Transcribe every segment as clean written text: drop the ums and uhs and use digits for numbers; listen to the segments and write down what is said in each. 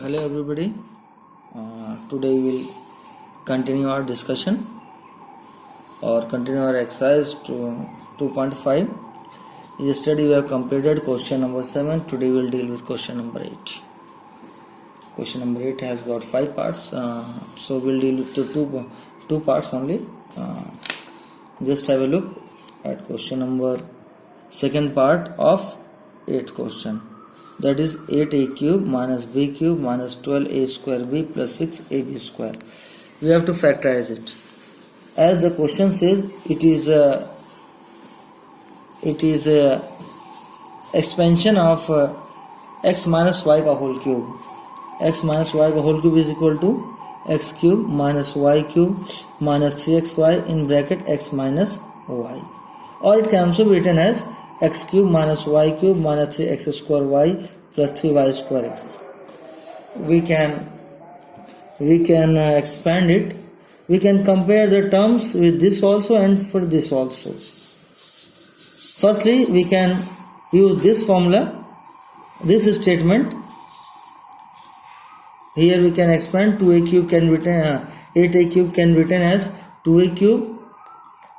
Hello everybody. Today we will continue our discussion or continue our exercise to 2.5. Yesterday we have completed question number 7. Today we will deal with question number 8. Question number 8 has got 5 parts. So we will deal with two parts only. Just have a look at question number second part of 8th question. That is 8a cube minus b cube minus 12a square b plus 6ab square. We have to factorize it. As the question says, it is a expansion of x minus y का whole cube. X minus y का whole cube is equal to x cube minus y cube minus 3xy in bracket x minus y. Or it can also be written as x cube minus y cube minus 3x square y plus 3y square x. We can expand it. We can compare the terms with this also and for this also. Firstly, we can use this formula, this statement. Here we can expand 2a cube can be written 8a cube can be written as 2a cube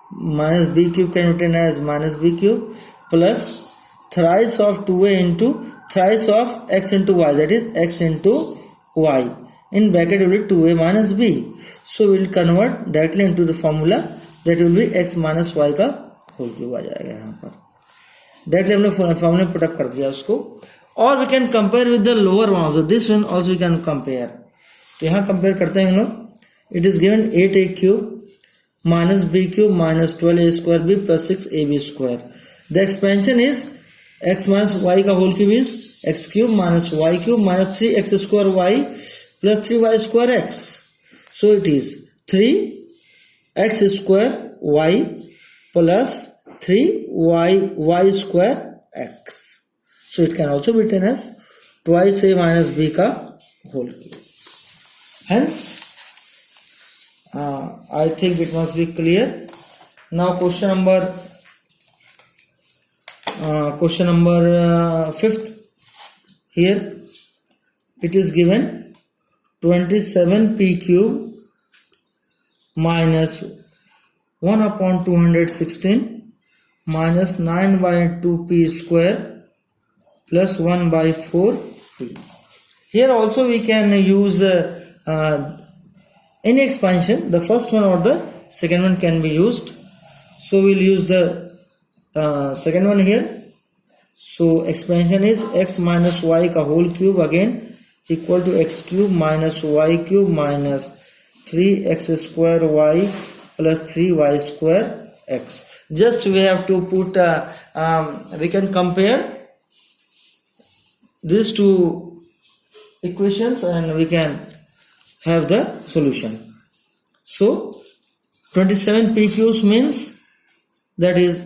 minus b cube can be written as minus b cube plus thrice of 2a into thrice of x into y, that is x into y. In bracket will be 2a minus b. So we will convert directly into the formula, that will be x minus y का whole cube आ जाएगा यहाँ पर. Directly हमने formula put up कर दिया उसको. Or we can compare with the lower one also. This one also we can compare. तो यहाँ compare करते हैं हम लोग. It is given 8a cube minus b cube minus 12a square b plus 6ab square. The expansion is x minus y का whole cube is x cube minus y cube minus 3x square y plus 3y square x. So it is 3x square y plus 3y square x. So it can also be written as twice a minus b का whole cube. Hence, I think it must be clear. Now question number 5th. Here it is given 27p cube minus 1 upon 216 minus 9 by 2p square plus 1 by 4p. Here also we can use any expansion. The first one or the second one can be used. So we'll use the second one here. So expansion is x minus y का whole cube again equal to x cube minus y cube minus 3x square y plus 3y square x. Just we have to put we can compare these two equations and we can have the solution. So 27p cubes means that is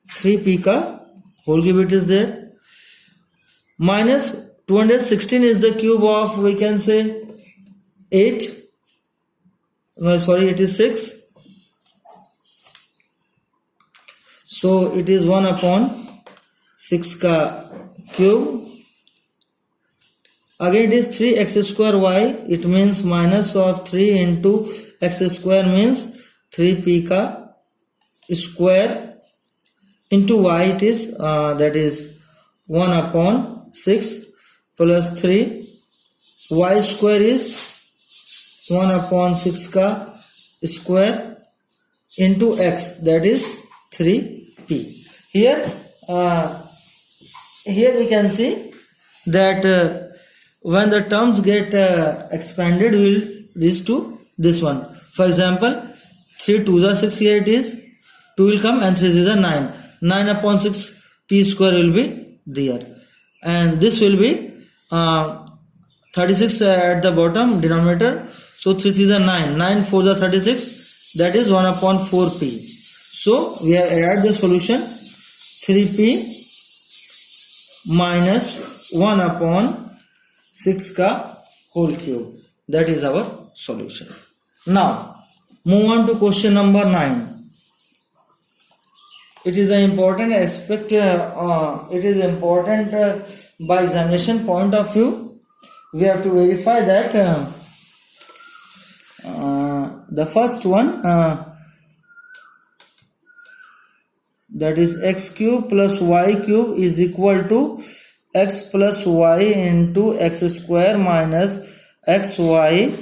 3p का whole cube, it is there, minus 216 is the cube of, we can say 8, no sorry, it is 6. So it is 1 upon 6 ka cube. Again it is 3x square y, it means minus of 3 into x square means 3p ka square into y, it is that is 1 upon 6 plus 3, y square is 1 upon 6 ka square into x, that is 3p. Here we can see that when the terms get expanded, we will reach to this one. For example, 3 2 is 6, here it is 2 will come and 3 is 9. 9 upon 6 p square will be there, and this will be 36 at the bottom denominator. So 3 3 is 9, 9 4 is 36, that is 1 upon 4p. So we have added the solution 3p minus 1 upon 6 ka whole cube. That is our solution. Now move on to question number 9. It is an important aspect. It is important by examination point of view. we have to verify that the first one, that is x cube plus y cube is equal to x plus y into x square minus xy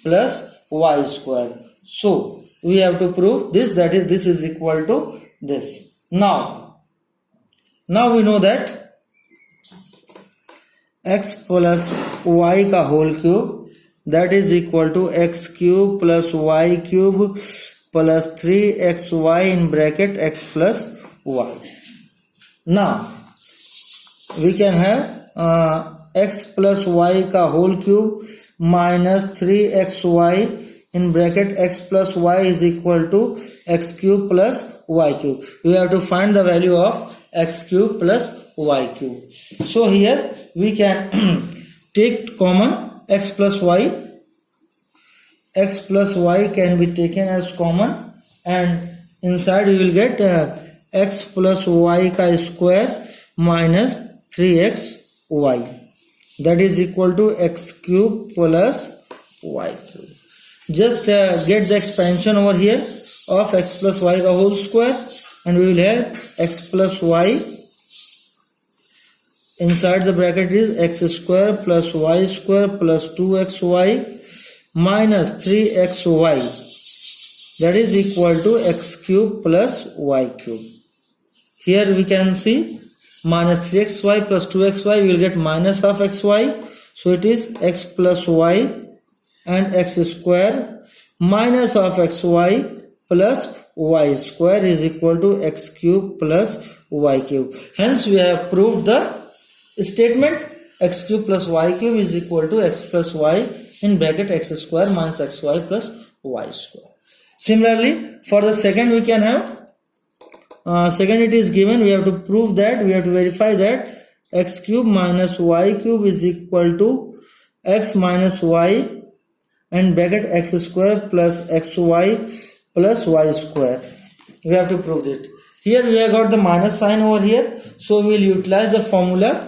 plus y square. So we have to prove this, that is this is equal to this. Now we know that x plus y का whole cube, that is equal to x cube plus y cube plus 3xy in bracket x plus y. Now we can have x plus y का whole cube minus 3xy in bracket x plus y is equal to x cube plus y cube. We have to find the value of x cube plus y cube. So here we can take common x plus y. X plus y can be taken as common, and inside we will get x plus y ka square minus 3xy, that is equal to x cube plus y cube. Just get the expansion over here of x plus y ka whole square, and we will have x plus y inside the bracket is x square plus y square plus 2xy minus 3xy, that is equal to x cube plus y cube. Here we can see minus 3xy plus 2xy, we will get minus of xy, so it is x plus y and x square minus of xy plus y square is equal to x cube plus y cube. Hence we have proved the statement x cube plus y cube is equal to x plus y in bracket x square minus xy plus y square. Similarly, for the second we can have, second it is given, we have to prove that, we have to verify that x cube minus y cube is equal to x minus y and bracket x square plus xy plus y square. We have to prove it. Here we have got the minus sign over here, so we will utilize the formula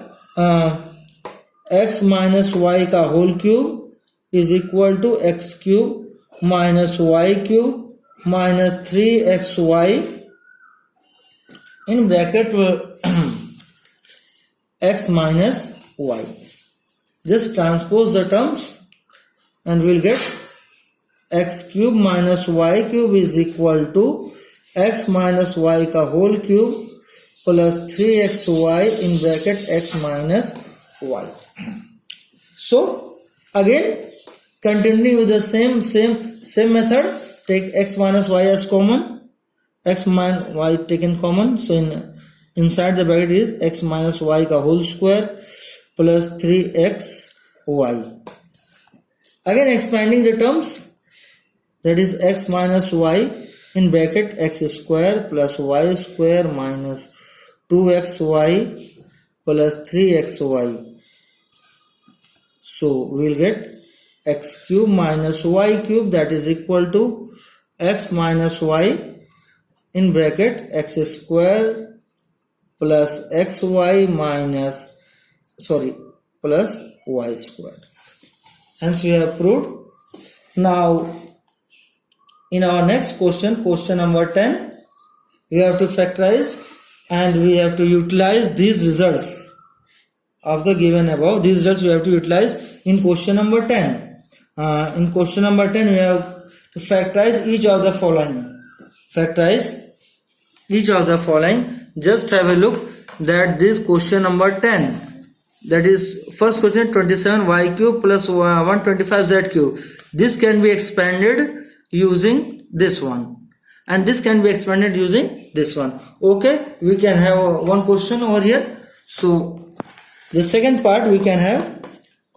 x minus y ka whole cube is equal to x cube minus y cube minus 3xy in bracket x minus y. Just transpose the terms and we will get x cube minus y cube is equal to x minus y ka whole cube plus 3xy in bracket x minus y. So again, continuing with the same method, take x minus y as common, x minus y taken common, so inside the bracket is x minus y ka whole square plus 3xy. Again expanding the terms, that is x minus y in bracket x square plus y square minus 2xy plus 3xy. So we will get x cube minus y cube, that is equal to x minus y in bracket x square plus xy minus plus y square. Hence we have proved. Now in our next question, question number 10, we have to factorize and we have to utilize these results of the given above. These results we have to utilize in question number 10. In question number 10 we have to factorize each of the following. Factorize each of the following. Just have a look that this question number 10, that is first question 27y cube plus 125z cube. This can be expanded using this one, and this can be expanded using this one. Okay, we can have one question over here. So the second part we can have,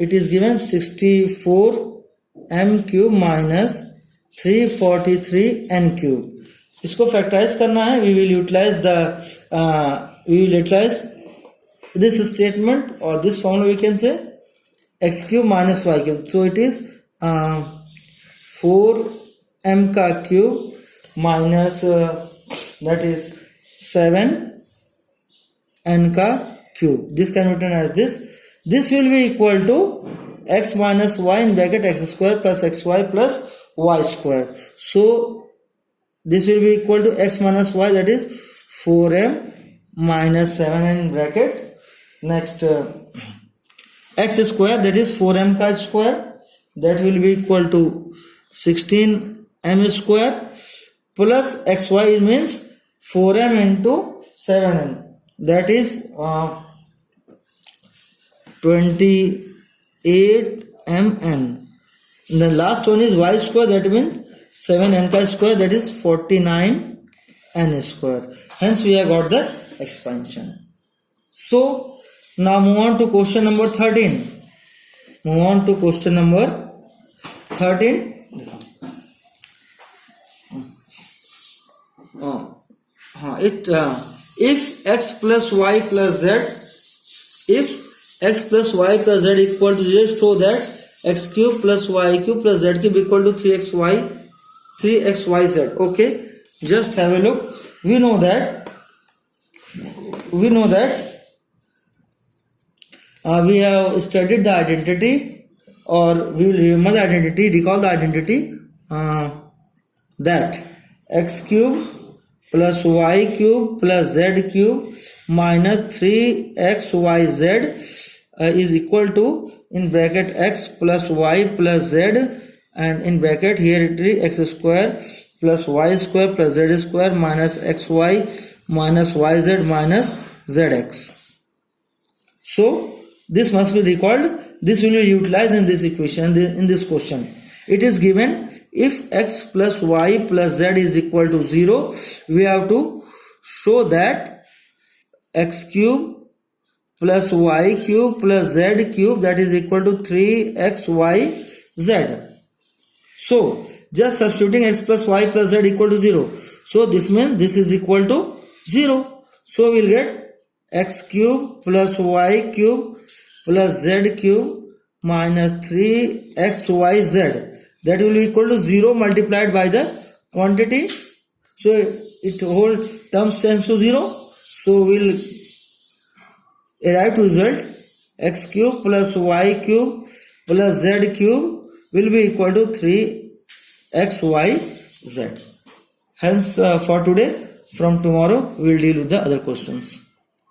it is given 64 m cube minus 343 n cube. इसको factorise करना है. We will utilize this statement or this formula. We can say x cube minus y cube. So it is 4m का cube minus that is 7 n का cube. This can be written as this. This will be equal to x minus y in bracket x square plus xy plus y square. So this will be equal to x minus y, that is 4m minus 7n in bracket. Next x square, that is 4m ka square, that will be equal to 16m square plus xy means 4m into 7n, that is 28mn. The last one is y square, that means 7n ka square, that is 49n square. Hence we have got the expansion. So now move on to question number 13. Move on to question number 13. If x plus y plus z, if x plus y plus z equal to 0, so that x cube plus y cube plus z cube equal to 3xyz. Okay, just have a look. We know that we have studied the identity, or we will remember the identity, recall the identity, that x cube plus y cube plus z cube minus 3xyz is equal to, in bracket, x plus y plus z, and in bracket here it is x square plus y square plus z square minus xy minus yz minus zx. So this must be recalled. This will be utilized in this equation, in this question. It is given, if x plus y plus z is equal to 0, we have to show that x cube plus y cube plus z cube, that is equal to 3xyz. So just substituting x plus y plus z equal to 0. So this means this is equal to 0. So we will get x cube plus y cube plus z cube minus 3xyz. That will be equal to 0 multiplied by the quantity. So it whole term tends to 0. So we will arrive to result x cube plus y cube plus z cube will be equal to 3xyz. Hence for today, from tomorrow we will deal with the other questions.